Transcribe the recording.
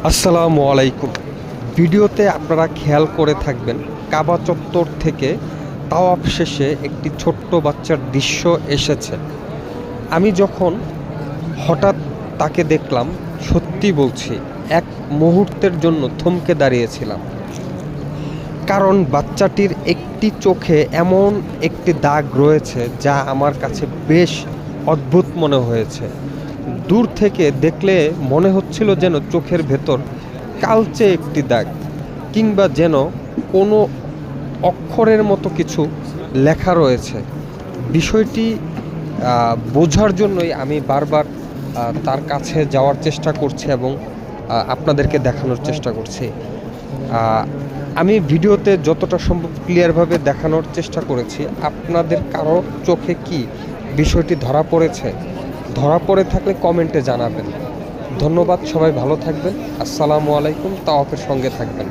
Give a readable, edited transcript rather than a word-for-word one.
আসসালামু আলাইকুম। ভিডিওতে আপনারা খেয়াল করে থাকবেন, কাবা চত্বর থেকে তাওয়াফ শেষে একটি ছোট্ট বাচ্চার দৃশ্য এসেছে। আমি যখন হঠাৎ তাকে দেখলাম, সত্যি বলছি, এক মুহূর্তের জন্য থমকে দাঁড়িয়েছিলাম। কারণ বাচ্চাটির একটি চোখে এমন একটি দাগ রয়েছে যা আমার কাছে বেশ অদ্ভুত মনে হয়েছে। দূর থেকে দেখলে মনে হচ্ছিল যেন চোখের ভেতর কালচে একটি দাগ, কিংবা যেন কোনো অক্ষরের মতো কিছু লেখা রয়েছে। বিষয়টি বোঝার জন্যই আমি বারবার তার কাছে যাওয়ার চেষ্টা করছি এবং আপনাদেরকে দেখানোর চেষ্টা করছি। আমি ভিডিওতে যতটা সম্ভব ক্লিয়ারভাবে দেখানোর চেষ্টা করেছি। আপনাদের কারো চোখে কি বিষয়টি ধরা পড়েছে? ধরা পড়ে থাকলে কমেন্টে জানাবেন। ধন্যবাদ, সবাই ভালো থাকবেন। আসসালামু আলাইকুম। তাওয়াফের সঙ্গে থাকবেন।